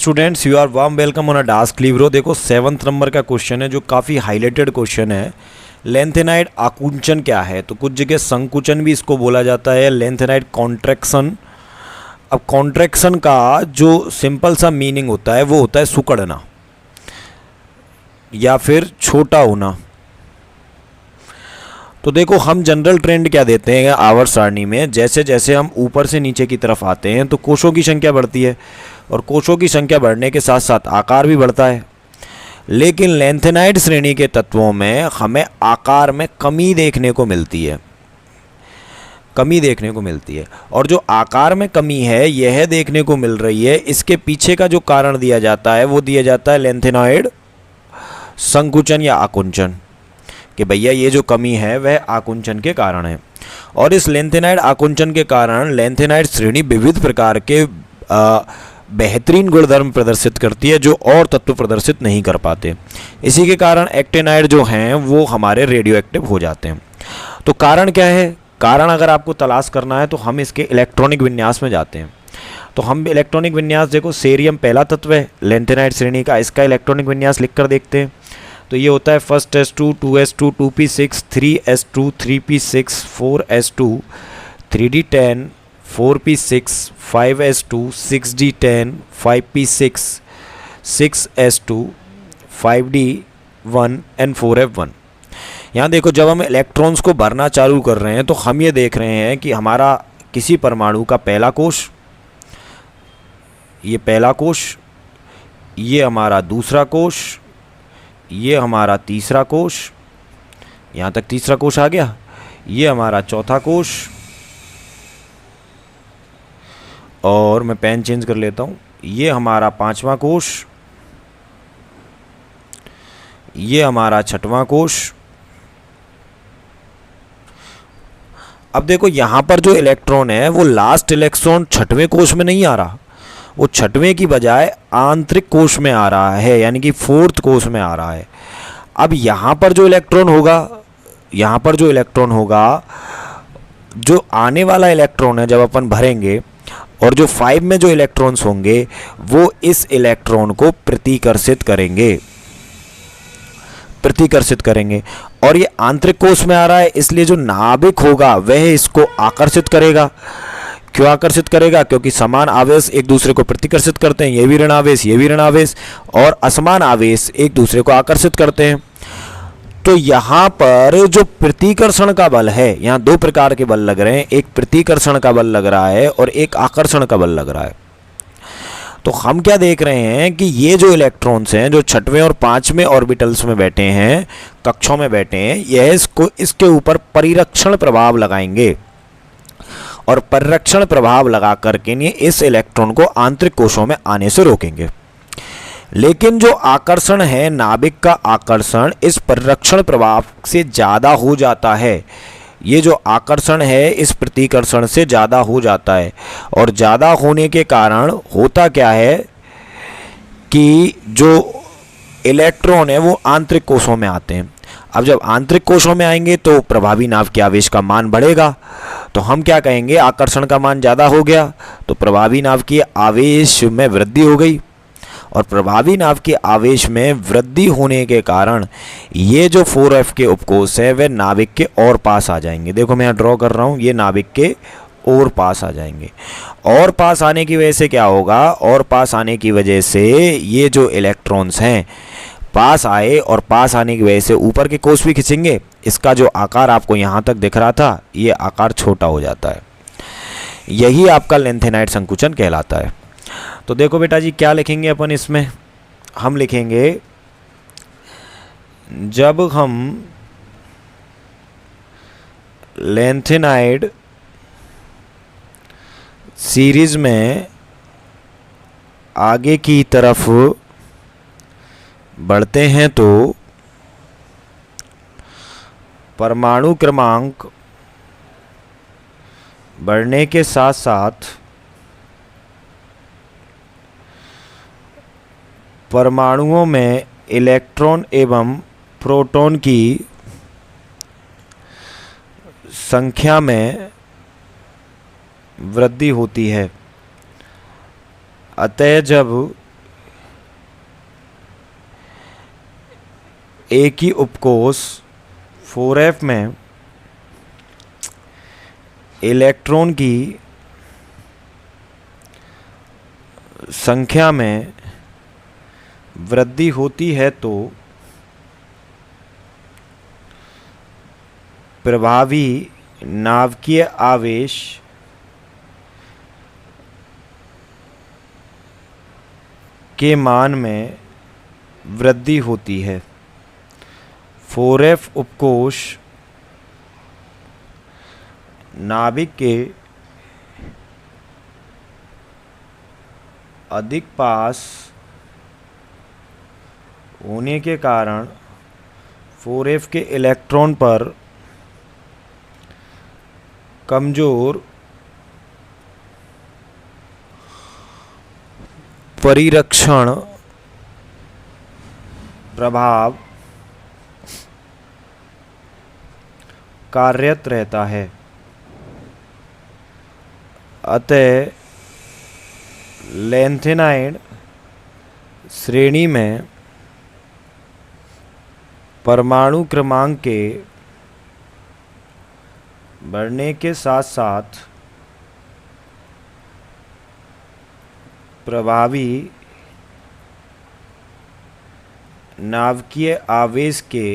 Students, you are warm welcome on a Dask Libro. देखो 7th number का question है जो काफ़ी हाईलाइटेड क्वेश्चन है। लेंथेनाइड आकुंचन क्या है? तो कुछ जगह संकुचन भी इसको बोला जाता है, लेंथेनाइड कॉन्ट्रैक्शन। अब कॉन्ट्रैक्शन का जो सिंपल सा मीनिंग होता है वो होता है सिकुड़ना या फिर छोटा होना। तो देखो हम जनरल ट्रेंड क्या देते हैं आवर्त सारणी में, जैसे जैसे हम ऊपर से नीचे की तरफ आते हैं तो कोशों की संख्या बढ़ती है और कोशों की संख्या बढ़ने के साथ साथ आकार भी बढ़ता है। लेकिन लेंथेनाइड श्रेणी के तत्वों में हमें आकार में कमी देखने को मिलती है, और जो आकार में कमी है यह देखने को मिल रही है, इसके पीछे का जो कारण दिया जाता है वो दिया जाता है लेंथेनाइड संकुचन या आकुंचन, कि भैया ये जो कमी है वह आकुंचन के कारण है। और इस लेंथेनाइड आकुंचन के कारण लेंथेनाइड श्रेणी विविध प्रकार के बेहतरीन गुणधर्म प्रदर्शित करती है जो और तत्व प्रदर्शित नहीं कर पाते। इसी के कारण एक्टिनाइड जो हैं वो हमारे रेडियो एक्टिव हो जाते हैं। तो कारण क्या है? कारण अगर आपको तलाश करना है तो हम इसके इलेक्ट्रॉनिक विन्यास में जाते हैं। तो हम इलेक्ट्रॉनिक विन्यास देखो, सेरियम पहला तत्व है लेंथेनाइड श्रेणी का, इसका इलेक्ट्रॉनिक विन्यास लिख कर देखते हैं। तो ये होता है first s2 2s2 2p6 3s2 3p6 4s2 3d10 4p6 5s2 6d10 5p6 6s2 5d1 and 4f1। यहाँ देखो जब हम इलेक्ट्रॉन्स को भरना चालू कर रहे हैं तो हम ये देख रहे हैं कि हमारा किसी परमाणु का पहला कोश, ये पहला कोश, ये हमारा दूसरा कोश, ये हमारा तीसरा कोश, यहाँ तक तीसरा कोश आ गया, ये हमारा चौथा कोश, और मैं पेन चेंज कर लेता हूँ, ये हमारा पांचवा कोश, ये हमारा छठवां कोश। अब देखो यहाँ पर जो इलेक्ट्रॉन है वो लास्ट इलेक्ट्रॉन छठवें कोश में नहीं आ रहा, वो छठवें की बजाय आंतरिक कोश में आ रहा है, यानी कि फोर्थ कोश में आ रहा है। अब यहाँ पर जो इलेक्ट्रॉन होगा, जो आने वाला इलेक्ट्रॉन है जब अपन भरेंगे, और जो 5 में जो इलेक्ट्रॉन्स होंगे वो इस इलेक्ट्रॉन को प्रतिकर्षित करेंगे। और ये आंतरिक कोश में आ रहा है, इसलिए जो नाभिक होगा वह इसको आकर्षित करेगा। क्यों आकर्षित करेगा? क्योंकि समान आवेश एक दूसरे को प्रतिकर्षित करते हैं, ये भी ऋण आवेश, ये भी ऋण आवेश, और असमान आवेश एक दूसरे को आकर्षित करते हैं। तो यहाँ पर जो प्रतिकर्षण का बल है, यहाँ दो प्रकार के बल लग रहे हैं, एक प्रतिकर्षण का बल लग रहा है और एक आकर्षण का बल लग रहा है। तो हम क्या देख रहे हैं कि ये जो इलेक्ट्रॉन्स हैं जो छठवें और 5वें ऑर्बिटल्स में बैठे हैं, कक्षों में बैठे हैं, यह इसके ऊपर परिरक्षण प्रभाव लगाएंगे, और परिरक्षण प्रभाव लगा करके इस इलेक्ट्रॉन को आंतरिक कोशों में आने से रोकेंगे। लेकिन जो आकर्षण है, नाभिक का आकर्षण इस परिरक्षण प्रभाव से ज़्यादा हो जाता है। ये जो आकर्षण है इस प्रतिकर्षण से ज़्यादा हो जाता है, और ज़्यादा होने के कारण होता क्या है कि जो इलेक्ट्रॉन है वो आंतरिक कोशों में आते हैं। अब जब आंतरिक कोशों में आएंगे तो प्रभावी नाभ के आवेश का मान बढ़ेगा। तो हम क्या कहेंगे? आकर्षण का मान ज़्यादा हो गया तो प्रभावी नाभ की आवेश में वृद्धि हो गई, और प्रभावी नाभ के आवेश में वृद्धि होने के कारण ये जो 4f के उपकोष है वे नाभिक के और पास आ जाएंगे। देखो मैं यहाँ ड्रॉ कर रहा हूँ, ये नाभिक के और पास आ जाएंगे। और पास आने की वजह से क्या होगा? और पास आने की वजह से ये जो इलेक्ट्रॉन्स हैं पास आए, और पास आने की वजह से ऊपर के कोश भी खिंचेंगे। इसका जो आकार आपको यहाँ तक दिख रहा था ये आकार छोटा हो जाता है। यही आपका लेंथेनाइड संकुचन कहलाता है। तो देखो बेटा जी क्या लिखेंगे अपन इसमें? हम लिखेंगे जब हम लेंथेनाइड सीरीज में आगे की तरफ बढ़ते हैं तो परमाणु क्रमांक बढ़ने के साथ साथ परमाणुओं में इलेक्ट्रॉन एवं प्रोटॉन की संख्या में वृद्धि होती है। अतः जब एक ही उपकोष 4f में इलेक्ट्रॉन की संख्या में वृद्धि होती है तो प्रभावी नाभिकीय आवेश के मान में वृद्धि होती है। 4f उपकोष नाभिक के अधिक पास होने के कारण 4f के इलेक्ट्रॉन पर कमजोर परिरक्षण प्रभाव कार्यरत रहता है। अतः लैंथेनाइड श्रेणी में परमाणु क्रमांक के बढ़ने के साथ साथ प्रभावी नाभिकीय आवेश के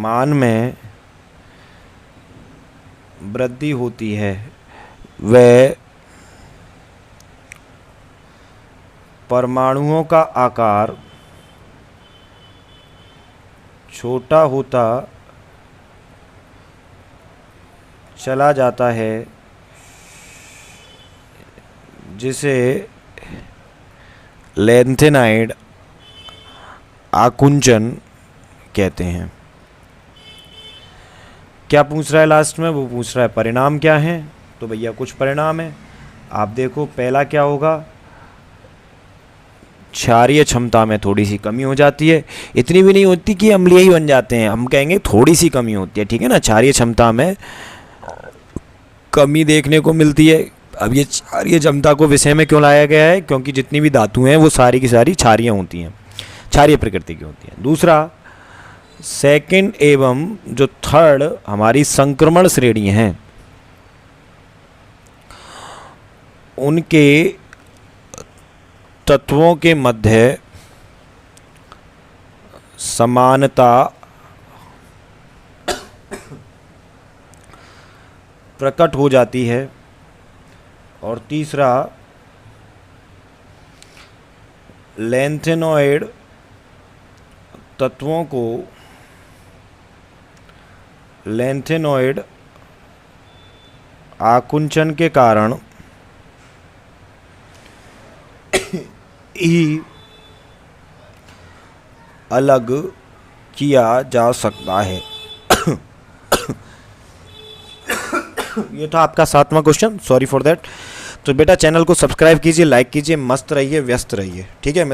मान में वृद्धि होती है। वह परमाणुओं का आकार छोटा होता चला जाता है, जिसे लैंथेनाइड आकुंचन कहते हैं। क्या पूछ रहा है लास्ट में? वो पूछ रहा है परिणाम क्या हैं। तो भैया कुछ परिणाम है, आप देखो। पहला क्या होगा? क्षारीय क्षमता में थोड़ी सी कमी हो जाती है। इतनी भी नहीं होती कि अम्लीय ही बन जाते हैं, हम कहेंगे थोड़ी सी कमी होती है, ठीक है ना। क्षारीय क्षमता में कमी देखने को मिलती है। अब ये क्षारीय क्षमता को विषय में क्यों लाया गया है? क्योंकि जितनी भी धातुएं हैं वो सारी की सारी क्षारीय होती हैं, क्षारीय प्रकृति की होती हैं। दूसरा, सेकंड एवं जो थर्ड हमारी संक्रमण श्रेणी हैं, उनके तत्वों के मध्य समानता प्रकट हो जाती है। और तीसरा, लैंथेनॉइड तत्वों को लैंथेनॉइड आकुंचन के कारण ही अलग किया जा सकता है। ये था आपका 7वां क्वेश्चन, सॉरी फॉर दैट। तो बेटा चैनल को सब्सक्राइब कीजिए, लाइक कीजिए, मस्त रहिए, व्यस्त रहिए, ठीक है।